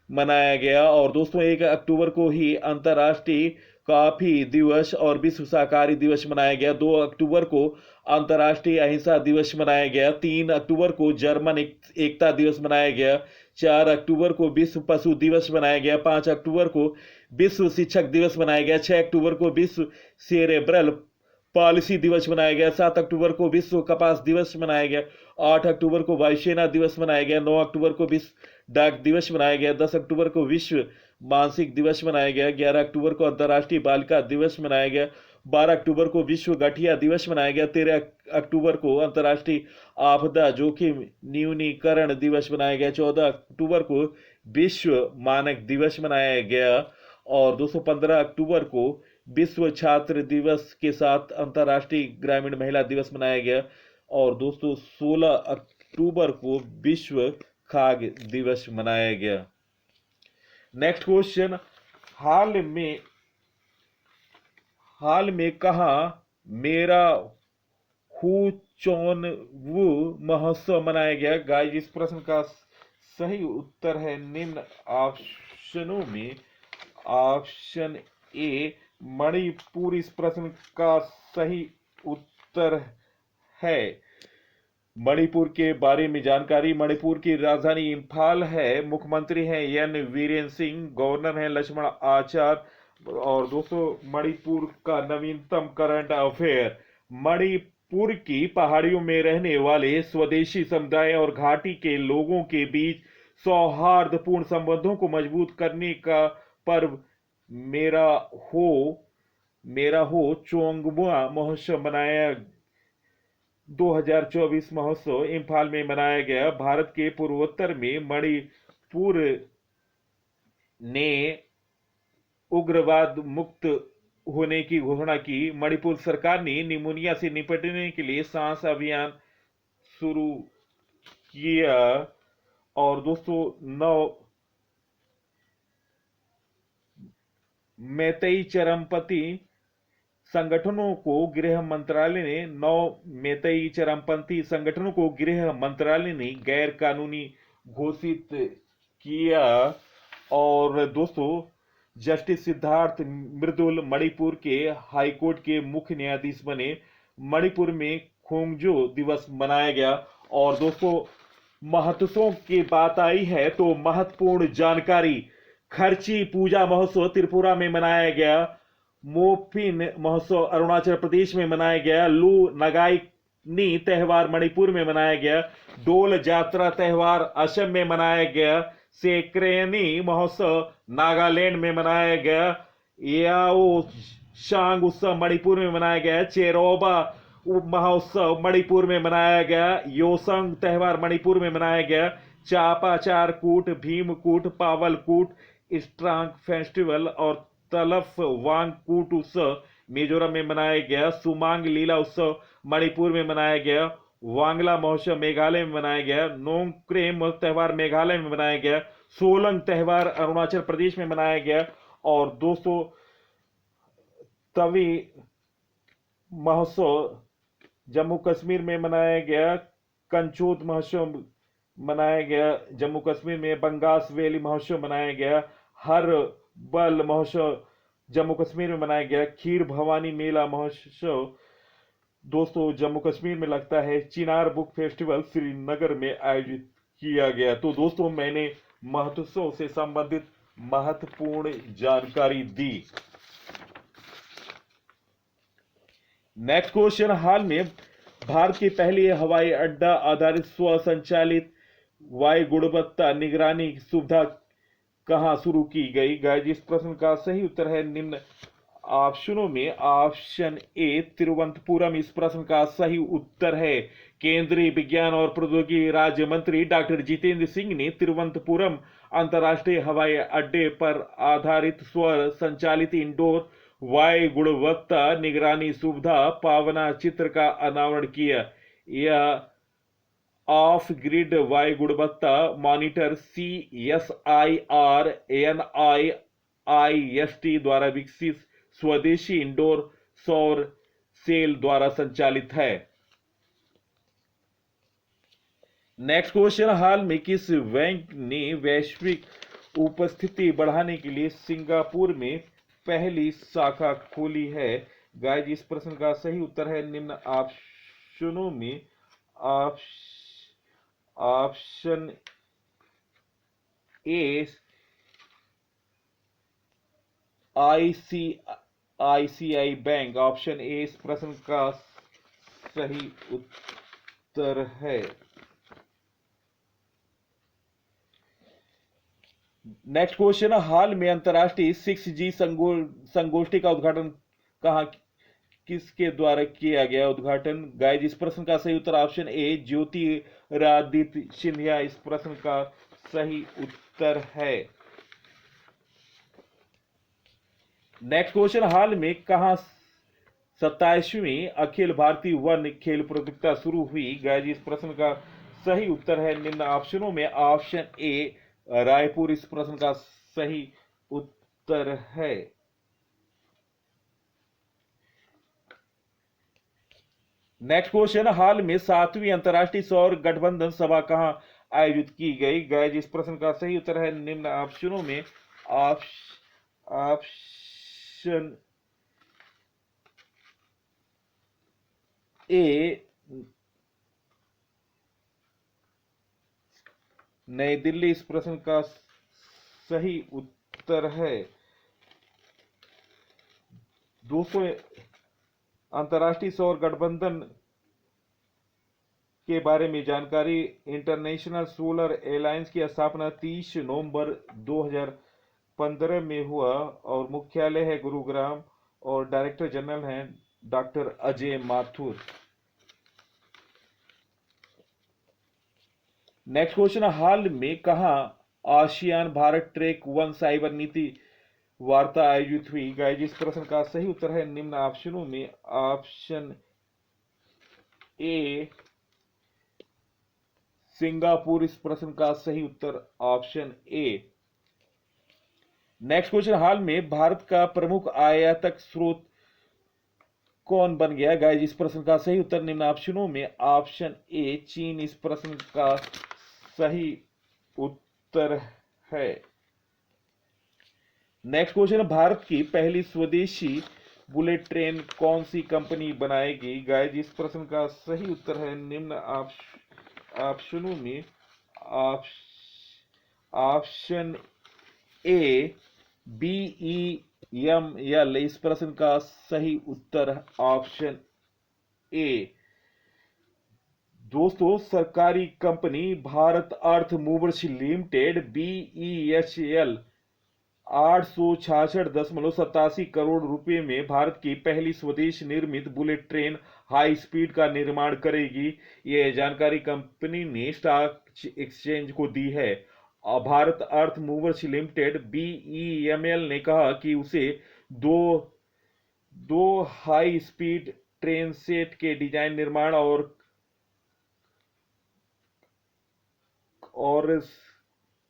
मनाया गया और दोस्तों 1 अक्टूबर को ही अंतर्राष्ट्रीय कॉफी दिवस और विश्व शाकाहारी दिवस मनाया गया। 2 अक्टूबर को अंतर्राष्ट्रीय अहिंसा दिवस मनाया गया। 3 अक्टूबर को जर्मन एकता दिवस मनाया गया। 4 अक्टूबर को विश्व पशु दिवस मनाया गया। 5 अक्टूबर को विश्व शिक्षक दिवस मनाया गया। 6 अक्टूबर को विश्व सेरेब्रल पॉलिसी दिवस मनाया गया। 7 अक्टूबर को विश्व कपास दिवस मनाया गया। 8 अक्टूबर को वायुसेना दिवस मनाया गया। 9 अक्टूबर को विश्व डाक दिवस मनाया गया। 10 अक्टूबर को विश्व मानसिक दिवस मनाया गया। 11 अक्टूबर को अंतर्राष्ट्रीय बालिका दिवस मनाया गया। 12 अक्टूबर को विश्व गठिया दिवस मनाया गया। 13 अक्टूबर को अंतर्राष्ट्रीय आपदा जोखिम न्यूनीकरण दिवस मनाया गया। 14 अक्टूबर को विश्व मानक दिवस मनाया गया और 215 अक्टूबर को विश्व छात्र दिवस के साथ अंतर्राष्ट्रीय ग्रामीण महिला दिवस मनाया गया और दोस्तों 16 अक्टूबर को विश्व खाद्य दिवस मनाया गया। नेक्स्ट क्वेश्चन, हाल में कहाँ मेरा हु चौनवु महोत्सव मनाया गया? गाइस इस प्रश्न का सही उत्तर है निम्न ऑप्शनों में ऑप्शन ए मणिपुर। इस प्रश्न का सही उत्तर है। मणिपुर के बारे में जानकारी, मणिपुर की राजधानी इंफाल है। मुख्यमंत्री हैं एन वीरेंद्र सिंह, गवर्नर हैं लक्ष्मण आचार्य और दोस्तों मणिपुर का नवीनतम करंट अफेयर, मणिपुर की पहाड़ियों में रहने वाले स्वदेशी समुदाय और घाटी के लोगों के बीच सौहार्दपूर्ण संबंधों को मजबूत करने का पर्व मेरा हो चोंगबुआ महोत्सव मनाया 2024 महोत्सव इंफाल में मनाया गया। भारत के पूर्वोत्तर में मणिपुर ने उग्रवाद मुक्त होने की घोषणा की। मणिपुर सरकार ने निमोनिया से निपटने के लिए सांस अभियान शुरू किया और दोस्तों 9 मैतेई चरमपंथी संगठनों को गृह मंत्रालय ने गैर कानूनी घोषित किया और दोस्तों जस्टिस सिद्धार्थ मृदुल मणिपुर के हाईकोर्ट के मुख्य न्यायाधीश बने। मणिपुर में खोंगजो दिवस मनाया गया और दोस्तों महत्वों की बात आई है तो महत्वपूर्ण जानकारी, खर्ची पूजा महोत्सव त्रिपुरा में मनाया गया। मोपिन महोत्सव अरुणाचल प्रदेश में मनाया गया। लू नगाई नी त्यौहार मणिपुर में मनाया गया। डोल जात्रा त्योहार असम में मनाया गया। सेक्रेनी महोत्सव नागालैंड में मनाया गया। याओ शांग उत्सव मणिपुर में मनाया गया। चेरोबा महोत्सव मणिपुर में मनाया गया। योसंग त्योहार मणिपुर में मनाया गया। चापाचार कूट, भीमकूट, पावलकूट, स्ट्रांग फेस्टिवल और तलफ वांगकूट उत्सव मिजोरम में मनाया गया। सुमांग लीला उत्सव मणिपुर में मनाया गया। वांगला महोत्सव मेघालय में मनाया गया। नोंगक्रेम त्योहार मेघालय में मनाया गया। सोलंग त्योहार अरुणाचल प्रदेश में मनाया गया। और दोस्तों तवी महोत्सव जम्मू कश्मीर में मनाया गया। कंचोत महोत्सव मनाया गया जम्मू कश्मीर में। बंगास वैली महोत्सव मनाया गया। हर बल महोत्सव जम्मू कश्मीर में मनाया गया। खीर भवानी मेला महोत्सव दोस्तों जम्मू कश्मीर में लगता है। चिनार बुक फेस्टिवल श्रीनगर में आयोजित किया गया। तो दोस्तों मैंने महोत्सव से संबंधित महत्वपूर्ण जानकारी दी। नेक्स्ट क्वेश्चन, हाल में भारत की पहली हवाई अड्डा आधारित स्व संचालित वायु गुणवत्ता निगरानी सुविधा कहां शुरू की गई? गाइस इस प्रश्न का सही उत्तर है निम्न ऑप्शनों में। ऑप्शन ए तिरुवनंतपुरम इस प्रश्न का सही उत्तर है। केंद्रीय विज्ञान और प्रौद्योगिकी राज्य मंत्री डॉक्टर जितेंद्र सिंह ने तिरुवनंतपुरम अंतर्राष्ट्रीय हवाई अड्डे पर आधारित स्व संचालित इंडोर वायु गुणवत्ता निगरानी सुविधा पावना चित्र का अनावरण किया। यह ऑफ ग्रिड वायु गुणवत्ता मॉनिटर CSIR NIIST द्वारा विकसित स्वदेशी इंडोर सौर सेल द्वारा संचालित है। नेक्स्ट क्वेश्चन, हाल में किस बैंक ने वैश्विक उपस्थिति बढ़ाने के लिए सिंगापुर में पहली शाखा खोली है? गाइस इस प्रश्न का सही उत्तर है निम्न ऑप्शनों में। Option A ICICI bank. Option A इस प्रश्न का सही उत्तर है। नेक्स्ट क्वेश्चन, हाल में अंतर्राष्ट्रीय 6G संगोष्ठी का उद्घाटन किसके द्वारा किया गया? उद्घाटन गाइस इस प्रश्न का सही उत्तर ऑप्शन ए ज्योतिरादित्य सिंधिया इस प्रश्न का सही उत्तर है। नेक्स्ट क्वेश्चन, हाल में कहां 27वीं अखिल भारतीय वन खेल प्रतियोगिता शुरू हुई? गाइस इस प्रश्न का सही उत्तर है निम्न ऑप्शनों में। ऑप्शन ए रायपुर इस प्रश्न का सही उत्तर है। नेक्स्ट क्वेश्चन, हाल में 7वीं अंतर्राष्ट्रीय सौर गठबंधन सभा कहां आयोजित की गई? गाइस इस प्रश्न का सही उत्तर है निम्न ऑप्शनों में। ऑप्शन ए नई दिल्ली इस प्रश्न का सही उत्तर है। दोस्तों अंतर्राष्ट्रीय सौर गठबंधन के बारे में जानकारी। इंटरनेशनल सोलर अलायंस की स्थापना 30 नवंबर 2015 में हुआ और मुख्यालय है गुरुग्राम और डायरेक्टर जनरल हैं doctor Ajay Mathur. Next question, हाल में कहां आसियान भारत ट्रैक 1 साइबर नीति वार्ता आयोजित हुई? गाइस इस प्रश्न का सही उत्तर है निम्न ऑप्शनों में। ऑप्शन ए सिंगापुर इस प्रश्न का सही उत्तर ऑप्शन ए। नेक्स्ट क्वेश्चन, हाल में भारत का प्रमुख आयातक स्रोत कौन बन गया? गाइस इस प्रश्न का सही उत्तर निम्न ऑप्शनों में। ऑप्शन ए चीन इस प्रश्न का सही उत्तर है। नेक्स्ट क्वेश्चन, भारत की पहली स्वदेशी बुलेट ट्रेन कौन सी कंपनी बनाएगी? गाइस इस प्रश्न का सही उत्तर है निम्न ऑप्शनों में। ऑप्शन ए BEML इस प्रश्न का सही उत्तर ऑप्शन ए। दोस्तों सरकारी कंपनी भारत अर्थ मूवर्स लिमिटेड BEHL 866.87 रुपए में भारत की पहली स्वदेश निर्मित बुलेट ट्रेन हाई स्पीड का निर्माण करेगी। यह जानकारी कंपनी ने स्टॉक एक्सचेंज को दी है। भारत अर्थ मूवर्स लिमिटेड BEML ने कहा कि उसे दो दो हाई स्पीड ट्रेन सेट के डिजाइन निर्माण और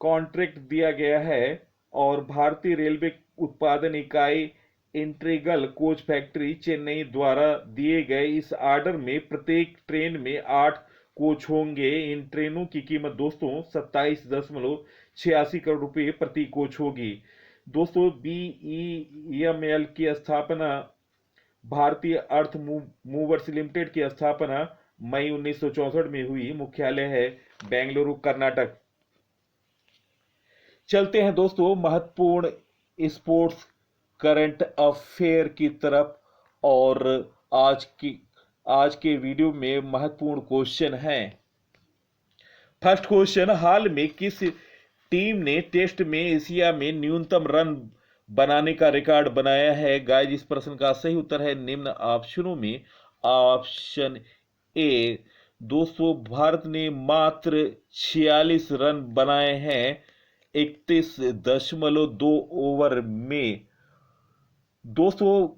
कॉन्ट्रैक्ट दिया गया है और भारतीय रेलवे उत्पादन इकाई इंटीग्रल कोच फैक्ट्री चेन्नई द्वारा दिए गए इस ऑर्डर में प्रत्येक ट्रेन में 8 कोच होंगे। इन ट्रेनों की कीमत दोस्तों 27.86 करोड़ रुपए प्रति कोच होगी। दोस्तों BEML की स्थापना भारतीय अर्थ मूवर्स लिमिटेड की स्थापना मई 1964 में हुई। मुख्यालय है बेंगलुरु कर्नाटक। चलते हैं दोस्तों महत्वपूर्ण स्पोर्ट्स करंट अफेयर की तरफ और आज के वीडियो में महत्वपूर्ण क्वेश्चन हैं। फर्स्ट क्वेश्चन, हाल में किस टीम ने टेस्ट में एशिया में न्यूनतम रन बनाने का रिकॉर्ड बनाया है? गाइस इस प्रश्न का सही उत्तर है निम्न ऑप्शनों में ऑप्शन ए। दोस्तों भारत ने मात्र 46 रन बनाए हैं 31.2 ओवर में। दोस्तों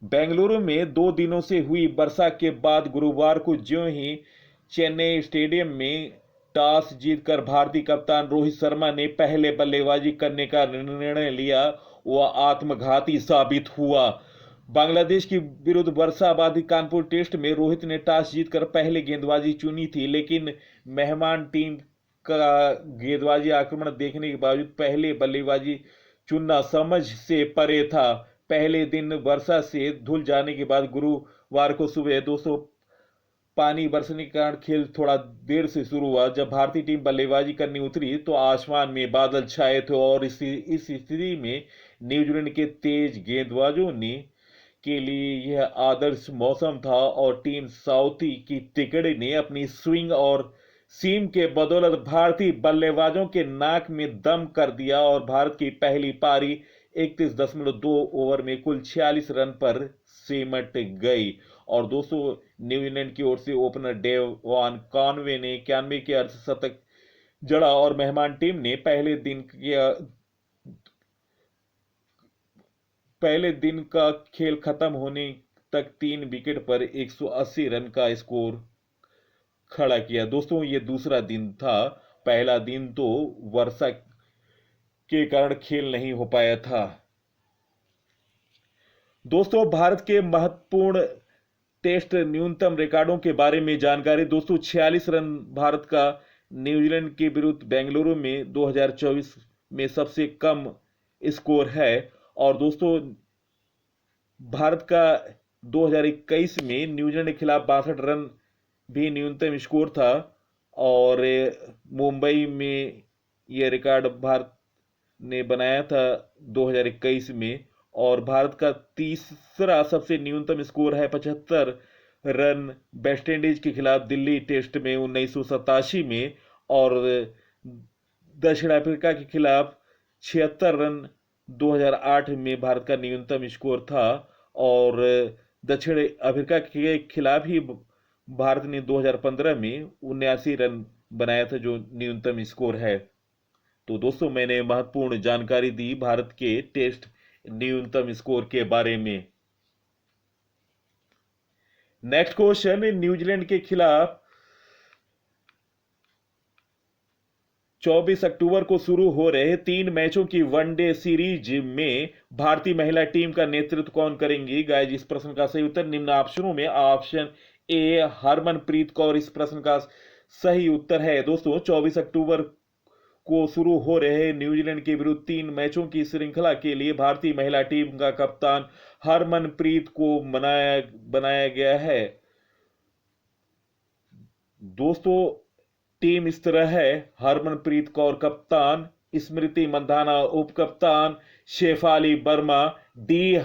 बेंगलुरु में 2 दिनों से हुई वर्षा के बाद गुरुवार को ज्यों ही चेन्नई स्टेडियम में टॉस जीतकर भारतीय कप्तान रोहित शर्मा ने पहले बल्लेबाजी करने का निर्णय लिया, वह आत्मघाती साबित हुआ। बांग्लादेश के विरुद्ध वर्षाबाधित कानपुर टेस्ट में रोहित ने टॉस जीतकर पहले गेंदबाजी चुनी थी, लेकिन मेहमान टीम का गेंदबाजी आक्रमण देखने के बावजूद पहले बल्लेबाजी चुनना समझ से परे था। पहले दिन वर्षा से धुल जाने के बाद गुरुवार को सुबह दोस्तों पानी बरसने के कारण खेल थोड़ा देर से शुरू हुआ। जब भारतीय टीम बल्लेबाजी करने उतरी तो आसमान में बादल छाए थे और इस स्थिति में न्यूजीलैंड के तेज गेंदबाजों ने के लिए यह आदर्श मौसम था और टीम साउथी की तिकड़ी ने अपनी स्विंग और सीम के बदौलत भारतीय बल्लेबाजों के नाक में दम कर दिया और भारत की पहली पारी 31.2 ओवर में कुल 46 रन पर सिमट गई। और दोस्तों न्यूजीलैंड की ओर से ओपनर डेवन कॉनवे ने 91 के अर्धशतक जड़ा और मेहमान टीम ने पहले दिन का खेल खत्म होने तक 3 विकेट पर 180 रन का स्कोर खड़ा किया। दोस्तों ये दूसरा दिन था, पहला दिन तो वर्षा के कारण खेल नहीं हो पाया था। दोस्तों भारत के महत्वपूर्ण टेस्ट न्यूनतम रिकॉर्डों के बारे में जानकारी। दोस्तों 46 रन भारत का न्यूजीलैंड के विरुद्ध बेंगलुरु में 2024 में सबसे कम स्कोर है। और दोस्तों भारत का 2021 में न्यूजीलैंड के खिलाफ 62 रन भी न्यूनतम स्कोर था और मुंबई में यह रिकॉर्ड भारत ने बनाया था 2021 में। और भारत का तीसरा सबसे न्यूनतम स्कोर है 75 रन वेस्टइंडीज के खिलाफ दिल्ली टेस्ट में 1987 में और दक्षिण अफ्रीका के खिलाफ 76 रन 2008 में भारत का न्यूनतम स्कोर था। और दक्षिण अफ्रीका के खिलाफ ही भारत ने 2015 में 79 रन बनाया था जो न्यूनतम स्कोर है। तो दोस्तों मैंने महत्वपूर्ण जानकारी दी भारत के टेस्ट न्यूनतम स्कोर के बारे में। नेक्स्ट क्वेश्चन, न्यूजीलैंड के खिलाफ 24 अक्टूबर को शुरू हो रहे 3 मैचों की वनडे सीरीज में भारतीय महिला टीम का नेतृत्व कौन करेंगी? गाइस इस प्रश्न का सही उत्तर निम्न ऑप्शनों में ऑप्शन ए हरमनप्रीत कौर इस प्रश्न का सही उत्तर है। दोस्तों 24 अक्टूबर को शुरू हो रहे न्यूजीलैंड के विरुद्ध 3 मैचों की श्रृंखला के लिए भारतीय महिला टीम का कप्तान हरमनप्रीत को बनाया गया है। दोस्तों टीम इस तरह है, हरमनप्रीत कौर कप्तान, स्मृति मंधाना उप कप्तान, शेफाली वर्मा, डी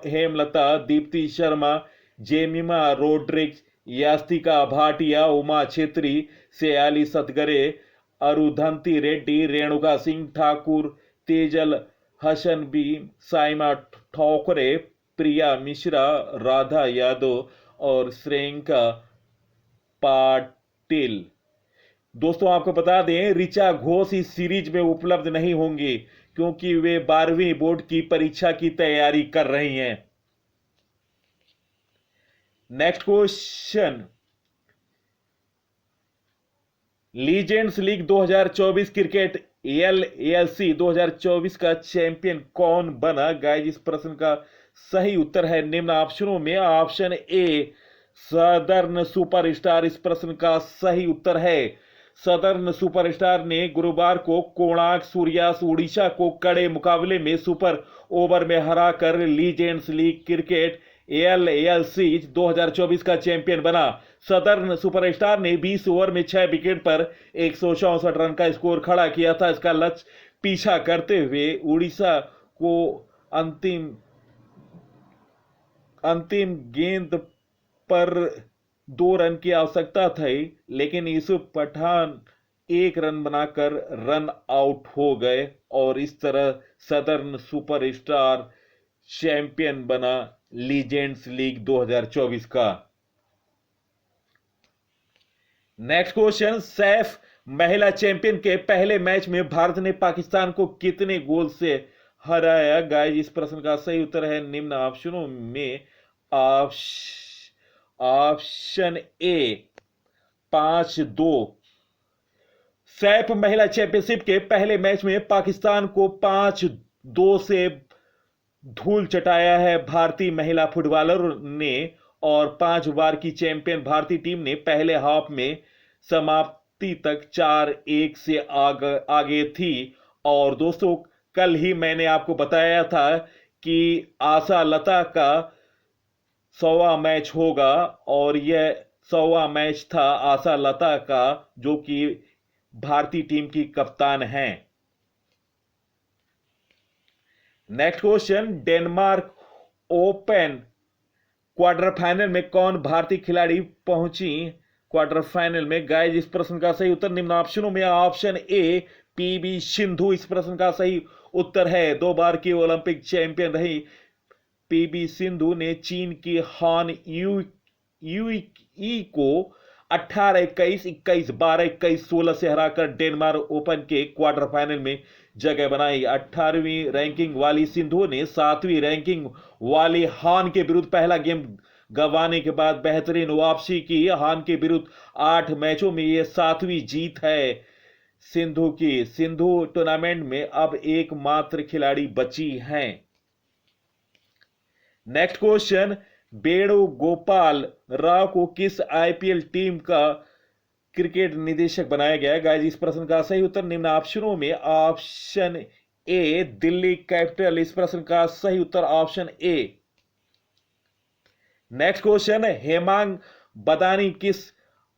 हेमलता, दीप्ति शर्मा, जेमिमा रोड्रिग्स, यास्तिका भाटिया, उमा छेत्री, सयाली सतगरे, अरुधंती रेड्डी, रेणुका सिंह ठाकुर, तेजल हसनबी, साइमा ठोकरे, प्रिया मिश्रा, राधा यादव और श्रेयंका पाटिल। दोस्तों आपको बता दें, ऋचा घोष इस सीरीज में उपलब्ध नहीं होंगी क्योंकि वे 12वीं बोर्ड की परीक्षा की तैयारी कर रही हैं। Next question, legends league 2024 cricket LLC 2024 का चैंपियन कौन बना? गाइस इस प्रश्न का सही उत्तर है निम्न ऑप्शनों में। ऑप्शन ए सदर्न सुपरस्टार इस प्रश्न का सही उत्तर है। सदर्न सुपरस्टार ने गुरुवार को कोणार्क सूर्यास उड़ीसा को कड़े मुकाबले में सुपर ओवर में हराकर लीजेंड्स लीग क्रिकेट एलएलसी 2024 का चैंपियन बना। सदर्न सुपरस्टार ने 20 ओवर में 6 विकेट पर 164 रन का स्कोर खड़ा किया था। इसका लक्ष्य पीछा करते हुए उड़ीसा को अंतिम गेंद पर 2 रन की आवश्यकता थी, लेकिन यूसुफ पठान 1 रन बनाकर रन आउट हो गए और इस तरह सदर्न सुपरस्टार चैंपियन बना लीजेंड्स लीग 2024 का। नेक्स्ट क्वेश्चन, सैफ महिला चैंपियन के पहले मैच में भारत ने पाकिस्तान को कितने गोल से हराया? गाइस इस प्रश्न का सही उत्तर है निम्न ऑप्शनों में। Option A 5-2। सैफ महिला चैंपियनशिप के पहले मैच में पाकिस्तान को 5-2 से धूल चटाया है भारतीय महिला फुटबॉलर ने और 5 बार की चैंपियन भारतीय टीम ने पहले हाफ में समाप्ति तक 4-1 से आगे थी। और दोस्तों कल ही मैंने आपको बताया था कि आशा लता का 100वां मैच होगा और यह 100वां मैच था आशा लता का, जो कि भारतीय टीम की कप्तान हैं। Next question, Denmark open quarter final में कौन भारतीय खिलाड़ी पहुंची क्वार्टर फाइनल में? गाइस इस प्रश्न का सही उत्तर निम्न ऑप्शनों में। ऑप्शन ए पीवी सिंधु इस प्रश्न का सही उत्तर है। 2 बार की ओलंपिक चैंपियन रही पीवी सिंधु ने चीन की हान यूई को 18-21, 21-12, 21-16 से हराकर डेनमार्क ओपन के क्वार्टर फाइनल में जगह बनाई। 18वीं रैंकिंग वाली सिंधु ने 7वीं रैंकिंग वाली हान के विरुद्ध पहला गेम गंवाने के बाद बेहतरीन वापसी की। हान के विरुद्ध 8 मैचों में यह 7वीं जीत है सिंधु की। सिंधु टूर्नामेंट में अब एकमात्र खिलाड़ी बची हैं। नेक्स्ट क्वेश्चन, वेणुगोपाल राव को किस आईपीएल टीम का क्रिकेट निदेशक बनाया गया है? गाइस इस प्रश्न का सही उत्तर निम्न ऑप्शनों में। ऑप्शन ए दिल्ली कैपिटल इस प्रश्न का सही उत्तर option A. Next question, Hemang Badani किस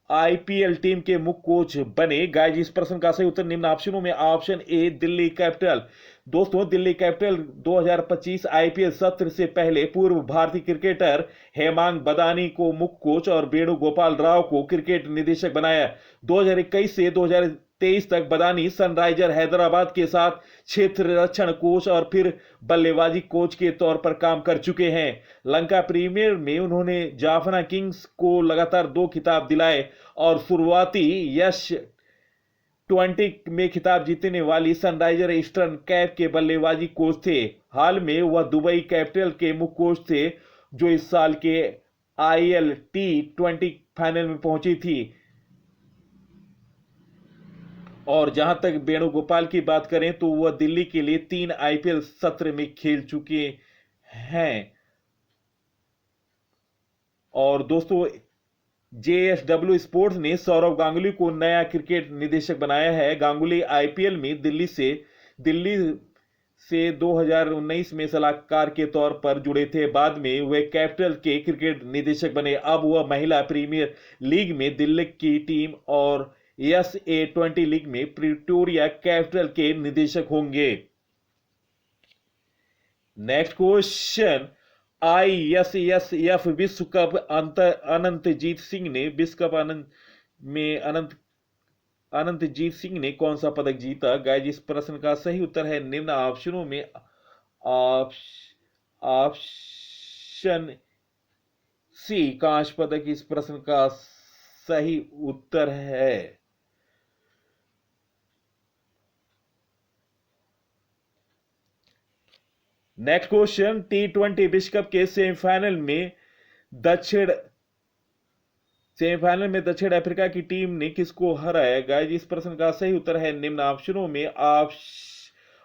आईपीएल टीम के मुख्य कोच बने? गाइस इस प्रश्न का सही उत्तर निम्न ऑप्शनों में। Option A Delhi capital. दोस्तों दिल्ली कैपिटल 2025 आईपीएल सत्र से पहले पूर्व भारतीय क्रिकेटर हेमांग बदानी को मुख्य कोच और वेणुगोपाल राव को क्रिकेट निदेशक बनाया। 2021 से 2023 तक बदानी सनराइजर हैदराबाद के साथ क्षेत्र रक्षण कोच और फिर बल्लेबाजी कोच के तौर पर काम कर चुके हैं। लंका प्रीमियर में उन्होंने जाफना किंग्स को लगातार 2 खिताब दिलाए और शुरुआती यश 20 में खिताब जीतने वाली सनराइजर ईस्टर्न कैप के बल्लेबाजी कोच थे। हाल में वह दुबई कैपिटल के मुख्य कोच थे जो इस साल के ILT20 फाइनल में पहुंची थी। और जहां तक वेणुगोपाल की बात करें तो वह दिल्ली के लिए 3 आईपीएल सत्र में खेल चुके हैं। और दोस्तों JSW स्पोर्ट्स ने सौरव गांगुली को नया क्रिकेट निदेशक बनाया है। गांगुली आईपीएल में दिल्ली से 2019 में सलाहकार के तौर पर जुड़े थे। बाद में वे कैपिटल के क्रिकेट निदेशक बने। अब वह महिला प्रीमियर लीग में दिल्ली की टीम और SA20 लीग में प्रिटोरिया कैपिटल के निदेशक होंगे। नेक्स्ट क्वेश्चन, ISSF विश्व कप अनंतजीत सिंह ने विश्व कप अनंतजीत सिंह ने कौन सा पदक जीता? गाइस इस प्रश्न का सही उत्तर है निम्न ऑप्शनों में ऑप्शन सी कांस्य पदक इस प्रश्न का सही उत्तर है। नेक्स्ट क्वेश्चन, T20 विश्व कप के सेमीफाइनल में दक्षिण अफ्रीका की टीम ने किसको हराया? गाइस इस प्रश्न का सही उत्तर है निम्न ऑप्शनों में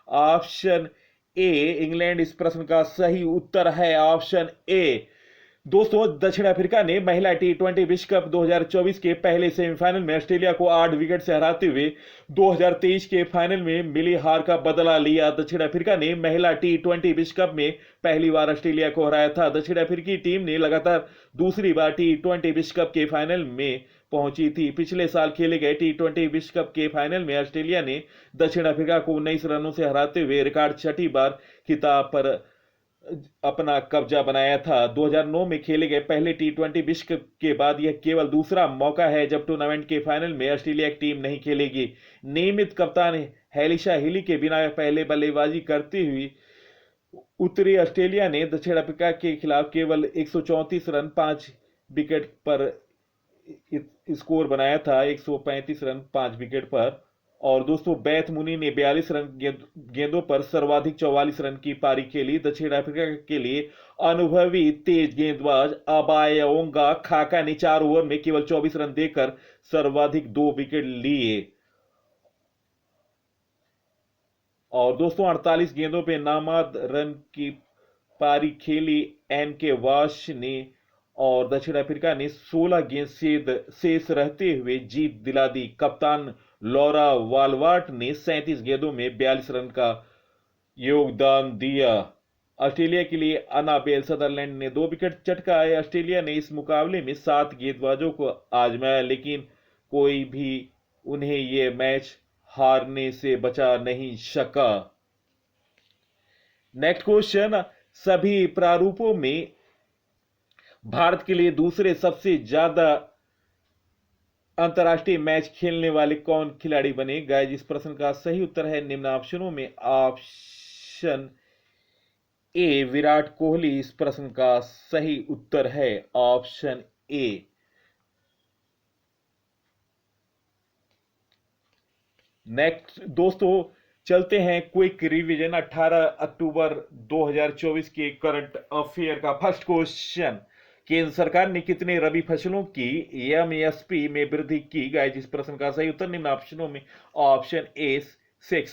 ऑप्शन ए इंग्लैंड इस प्रश्न का सही उत्तर है ऑप्शन ए। दोस्तों दक्षिण अफ्रीका ने महिला T20 विश्व कप 2024 के पहले सेमीफाइनल में ऑस्ट्रेलिया को 8 विकेट से हराते हुए 2023 के फाइनल में मिली हार का बदला लिया। दक्षिण अफ्रीका ने महिला T20 विश्व कप में पहली बार ऑस्ट्रेलिया को हराया था। दक्षिण अफ्रीकी टीम ने लगातार दूसरी बार T20 विश्व कप के फाइनल में पहुंची थी। पिछले साल खेले गए T20 विश्व कप के फाइनल में ऑस्ट्रेलिया ने दक्षिण अफ्रीका को 19 रनों से हराते हुए रिकॉर्ड छठी बार खिताब पर अपना कब्जा बनाया था। 2009 में खेले गए पहले T20 विश्व कप के बाद यह केवल दूसरा मौका है जब टूर्नामेंट के फाइनल में ऑस्ट्रेलिया की टीम नहीं खेलेगी। नियमित कप्तान हेलिशा हिली के बिना पहले बल्लेबाजी करती हुई उत्तरी ऑस्ट्रेलिया ने दक्षिण अफ्रीका के खिलाफ केवल 134 रन 5 विकेट पर स्कोर बनाया था, 135 रन 5 विकेट पर। और दोस्तों बैथ मुनी ने 42 रन गेंदों पर सर्वाधिक 44 रन की पारी खेली। दक्षिण अफ्रीका के लिए अनुभवी तेज गेंदबाज अबायोंगा खाका ने 4 ओवर में केवल 24 रन देकर सर्वाधिक 2 विकेट लिए। और दोस्तों 48 गेंदों पे नामाद रन की पारी खेली एनके वाश ने और दक्षिण अफ्रीका ने 16 गेंद शेष रहते हुए जीत दिला दी। कप्तान लॉरा वालवाट ने 37 गेंदों में 42 रन का योगदान दिया। ऑस्ट्रेलिया के लिए अनाबेल सदरलैंड ने 2 विकेट चटकाए। ऑस्ट्रेलिया ने इस मुकाबले में 7 गेंदबाजों को आजमाया लेकिन कोई भी उन्हें यह मैच हारने से बचा नहीं सका। नेक्स्ट क्वेश्चन, सभी प्रारूपों में भारत के लिए दूसरे सबसे ज्यादा अंतर्राष्ट्रीय मैच खेलने वाले कौन खिलाड़ी बने? गाइस इस प्रश्न का सही उत्तर है निम्न ऑप्शनों में ऑप्शन ए विराट कोहली इस प्रश्न का सही उत्तर है ऑप्शन ए। नेक्स्ट दोस्तों चलते हैं क्विक रिवीजन 18 अक्टूबर 2024 के करंट अफेयर का। फर्स्ट क्वेश्चन, केंद्र सरकार ने कितने रबी फसलों की एमएसपी में वृद्धि की? गाइस इस प्रश्न का सही उत्तर निम्न ऑप्शनों में ऑप्शन ए 6।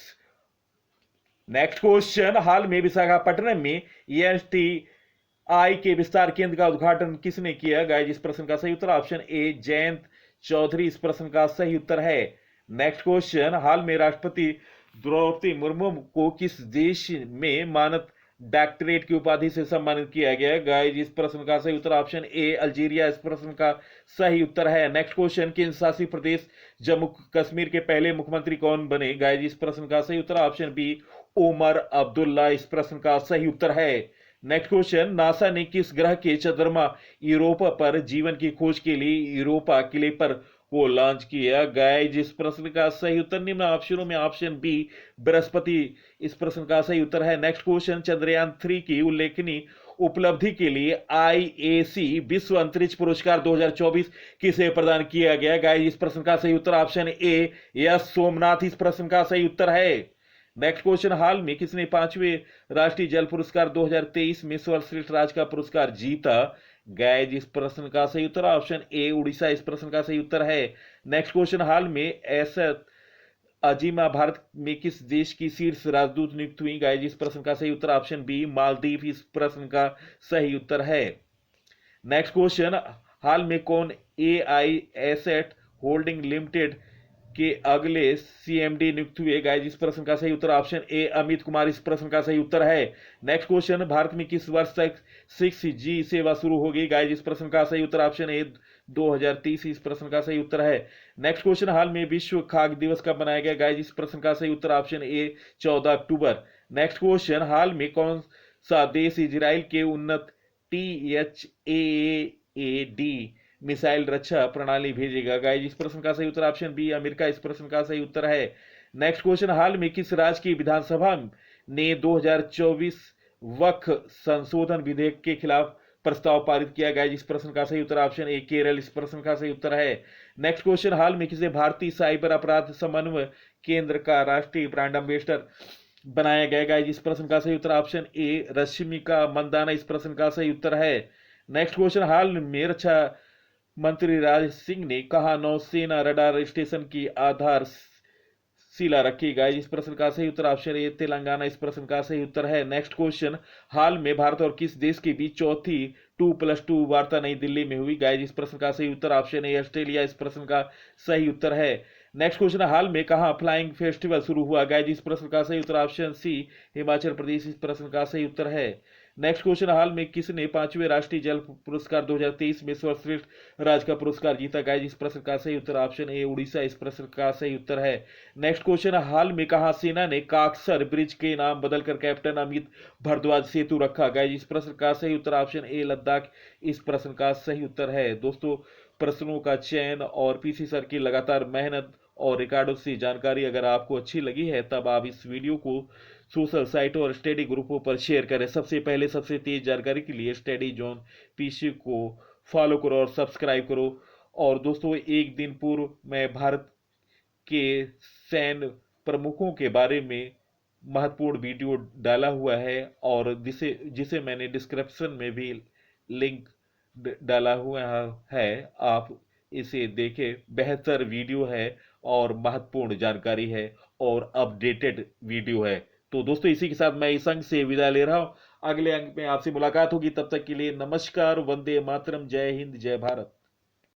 नेक्स्ट क्वेश्चन, हाल में विशाखापट्टनम में एनएसटीआई के विस्तार केंद्र का उद्घाटन किसने किया? गाइस इस प्रश्न का सही उत्तर ऑप्शन ए जयंत चौधरी इस प्रश्न का सही उत्तर है। नेक्स्ट क्वेश्चन, हाल में राष्ट्रपति द्रौपदी मुर्मू को किस देश में मानद डॉक्टरेट की उपाधि से सम्मानित किया गया? गाइस इस प्रश्न का सही उत्तर ऑप्शन ए अल्जीरिया इस प्रश्न का सही उत्तर है। नेक्स्ट क्वेश्चन, केंद्र शासित प्रदेश जम्मू कश्मीर के पहले मुख्यमंत्री कौन बने? गाइस इस प्रश्न का सही उत्तर ऑप्शन बी उमर अब्दुल्ला इस प्रश्न का सही उत्तर है। नेक्स्ट क्वेश्चन, नासा ने किस ग्रह के चंद्रमा यूरोपा पर जीवन की खोज के लिए यूरोपा क्लिपर को लॉन्च किया? गाइस इस प्रश्न का सही उत्तर निम्न ऑप्शनों में ऑप्शन बी बृहस्पति इस प्रश्न का सही उत्तर है। नेक्स्ट क्वेश्चन, चंद्रयान 3 की उल्लेखनीय उपलब्धि के लिए आईएसी विश्व अंतरिक्ष पुरस्कार 2024 किसे प्रदान किया गया? गाइस इस प्रश्न का सही उत्तर ऑप्शन ए एस सोमनाथ इस प्रश्न का सही उत्तर है। नेक्स्ट क्वेश्चन, हाल में किसने 5वें राष्ट्रीय जल पुरस्कार 2023 में सर्वश्रेष्ठ राज्य का पुरस्कार जीता? गाइस इस प्रश्न का सही उत्तर ऑप्शन ए उड़ीसा इस प्रश्न का सही उत्तर है। नेक्स्ट क्वेश्चन, हाल में एसएत अजीमा भारत में किस देश की शीर्ष राजदूत नियुक्त हुई? गाइस इस प्रश्न का सही उत्तर ऑप्शन बी मालदीव इस प्रश्न का सही उत्तर है। नेक्स्ट क्वेश्चन, हाल में कौन एआई एसेट होल्डिंग लिमिटेड के अगले सीएमडी नियुक्त हुए? गाइस इस प्रश्न का सही उत्तर ऑप्शन ए अमित कुमार इस प्रश्न का सही उत्तर है। नेक्स्ट क्वेश्चन, भारत में किस वर्ष तक 6G सेवा शुरू होगी? गाइस इस प्रश्न का सही उत्तर ऑप्शन ए 2030 इस प्रश्न का सही उत्तर है। नेक्स्ट क्वेश्चन, हाल में विश्व खाद्य दिवस कब मनाया गया? गाइस इस प्रश्न का सही उत्तर ऑप्शन ए 14 अक्टूबर। नेक्स्ट क्वेश्चन, हाल में कौन सा देश इजराइल के उन्नत THAAD मिसाइल रक्षा प्रणाली भेजेगा? गाइस इस प्रश्न का सही उत्तर ऑप्शन बी अमेरिका इस प्रश्न का सही उत्तर है। नेक्स्ट क्वेश्चन, हाल में किस राज्य की विधानसभा ने 2024 वक्फ संशोधन विधेयक के खिलाफ प्रस्ताव पारित किया गया? इस प्रश्न का सही उत्तर ऑप्शन ए केरल इस प्रश्न का सही उत्तर है। नेक्स्ट क्वेश्चन, हाल में किसे भारतीय साइबर अपराध समन्वय केंद्र का राष्ट्रीय ब्रांड एम्बेसडर बनाया गया? इस प्रश्न का सही उत्तर ऑप्शन ए रश्मिका मंदाना इस प्रश्न का सही उत्तर है। नेक्स्ट क्वेश्चन, हाल में रक्षा मंत्री राज सिंह ने कहा नौसेना रडार स्टेशन की आधार शिला रखी गई? इस प्रश्न का सही उत्तर ऑप्शन ए तेलंगाना इस प्रश्न का सही उत्तर है। नेक्स्ट क्वेश्चन, हाल में भारत और किस देश के बीच चौथी 2+2 वार्ता नई दिल्ली में हुई? गाइस इस प्रश्न का सही उत्तर ऑप्शन ए ऑस्ट्रेलिया इस प्रश्न का सही उत्तर है। नेक्स्ट क्वेश्चन, हाल में कहां फ्लाइंग फेस्टिवल शुरू हुआ? गाइस इस प्रश्न का सही उत्तर ऑप्शन सी हिमाचल प्रदेश इस प्रश्न का सही उत्तर है। नेक्स्ट क्वेश्चन, हाल में किसने 5वें राष्ट्रीय जल पुरस्कार 2023 में सर्वश्रेष्ठ राज्य का पुरस्कार जीता? गाइस इस प्रश्न का सही उत्तर ऑप्शन ए उड़ीसा इस प्रश्न का सही उत्तर है। नेक्स्ट क्वेश्चन, हाल में कहा सेना ने काकसर ब्रिज के नाम बदलकर कैप्टन अमित भारद्वाज सेतु रखा? गाइस इस प्रश्न का सही उत्तर ऑप्शन ए लद्दाख इस प्रश्न का सही उत्तर है। दोस्तों प्रश्नों का चयन और पीसी सर की लगातार मेहनत और रिकॉर्डों से जानकारी अगर आपको अच्छी लगी है तब आप इस वीडियो को सोशल साइटों और स्टडी ग्रुपों पर शेयर करें। सबसे पहले सबसे तेज जानकारी के लिए स्टडी जोन पीसी को फॉलो करो और सब्सक्राइब करो। और दोस्तों एक दिन पूर्व मैं भारत के सैन्य प्रमुखों के बारे में महत्वपूर्ण वीडियो डाला हुआ है और जिसे जिसे मैंने डिस्क्रिप्शन में भी लिंक डाला हुआ है, आप इसे देखें। बेहतर वीडियो है और महत्वपूर्ण जानकारी है और अपडेटेड वीडियो है। तो दोस्तों इसी के साथ मैं इस अंक से विदा ले रहा हूं। अगले अंक में आपसे मुलाकात होगी, तब तक के लिए नमस्कार, वंदे मातरम, जय हिंद, जय भारत।